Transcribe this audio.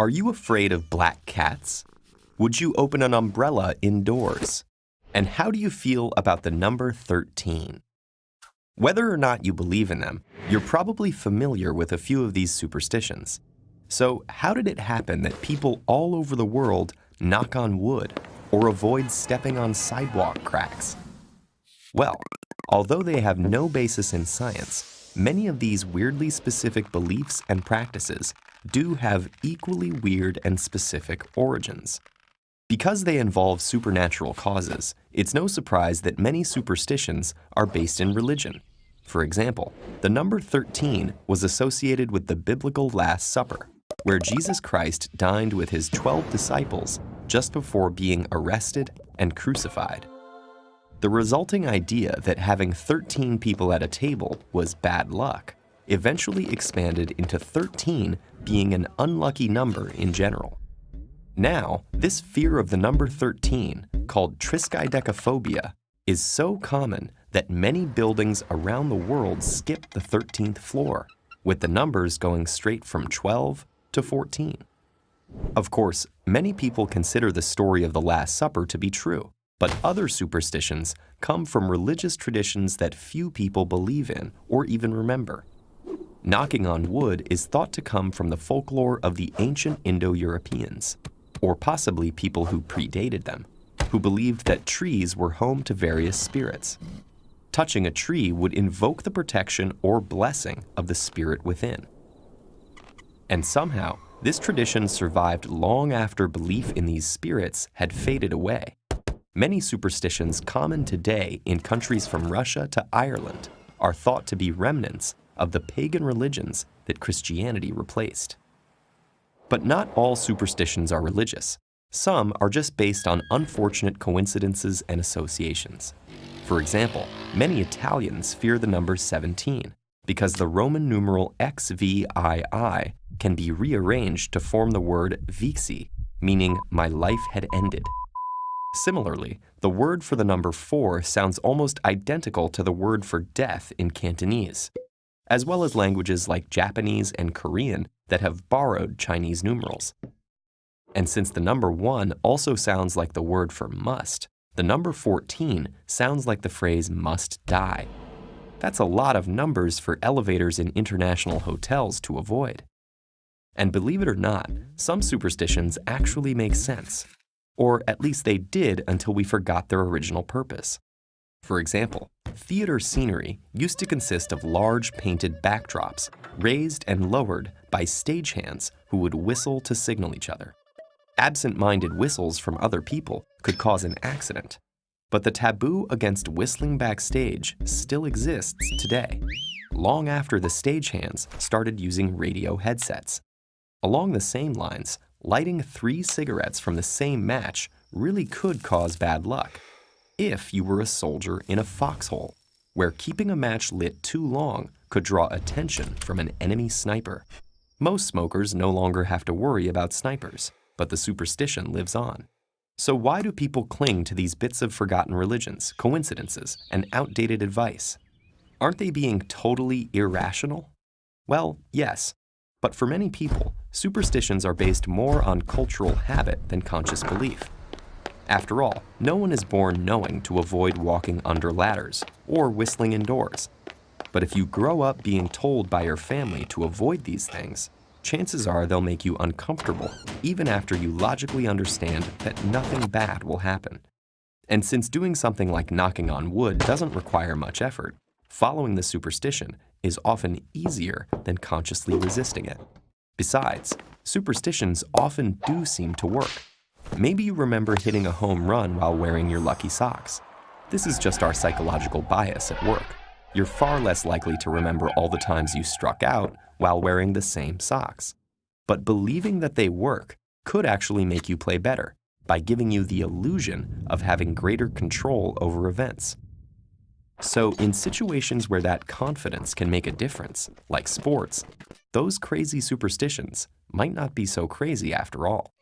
Are you afraid of black cats? Would you open an umbrella indoors? And how do you feel about the number 13? Whether or not you believe in them, you're probably familiar with a few of these superstitions. So how did it happen that people all over the world knock on wood or avoid stepping on sidewalk cracks? Well, although they have no basis in science, many of these weirdly specific beliefs and practices do have equally weird and specific origins. Because they involve supernatural causes, it's no surprise that many superstitions are based in religion. For example, the number 13 was associated with the biblical Last Supper, where Jesus Christ dined with his 12 disciples just before being arrested and crucified. The resulting idea that having 13 people at a table was bad luck eventually expanded into 13 being an unlucky number in general. Now, this fear of the number 13, called triskaidekaphobia, is so common that many buildings around the world skip the 13th floor, with the numbers going straight from 12 to 14. Of course, many people consider the story of the Last Supper to be true, but other superstitions come from religious traditions that few people believe in or even remember. Knocking on wood is thought to come from the folklore of the ancient Indo-Europeans, or possibly people who predated them, who believed that trees were home to various spirits. Touching a tree would invoke the protection or blessing of the spirit within. And somehow, this tradition survived long after belief in these spirits had faded away. Many superstitions common today in countries from Russia to Ireland are thought to be remnants of the pagan religions that Christianity replaced. But not all superstitions are religious. Some are just based on unfortunate coincidences and associations. For example, many Italians fear the number 17 because the Roman numeral Vsye can be rearranged to form the word Vsye, meaning my life had ended. Similarly, the word for the number 4 sounds almost identical to the word for death in Cantonese, as well as languages like Japanese and Korean that have borrowed Chinese numerals. And since the number 1 also sounds like the word for must, the number 14 sounds like the phrase must die. That's a lot of numbers for elevators in international hotels to avoid. And believe it or not, some superstitions actually make sense. Or at least they did until we forgot their original purpose. For example, theater scenery used to consist of large painted backdrops, raised and lowered by stagehands who would whistle to signal each other. Absent-minded whistles from other people could cause an accident, but the taboo against whistling backstage still exists today, long after the stagehands started using radio headsets. Along the same lines, lighting 3 cigarettes from the same match really could cause bad luck if you were a soldier in a foxhole, where keeping a match lit too long could draw attention from an enemy sniper. Most smokers no longer have to worry about snipers, but the superstition lives on. So why do people cling to these bits of forgotten religions, coincidences, and outdated advice? Aren't they being totally irrational? Well, yes, but for many people, superstitions are based more on cultural habit than conscious belief. After all, no one is born knowing to avoid walking under ladders or whistling indoors. But if you grow up being told by your family to avoid these things, chances are they'll make you uncomfortable even after you logically understand that nothing bad will happen. And since doing something like knocking on wood doesn't require much effort, following the superstition is often easier than consciously resisting it. Besides, superstitions often do seem to work. Maybe you remember hitting a home run while wearing your lucky socks. This is just our psychological bias at work. You're far less likely to remember all the times you struck out while wearing the same socks. But believing that they work could actually make you play better by giving you the illusion of having greater control over events. So in situations where that confidence can make a difference, like sports, those crazy superstitions might not be so crazy after all.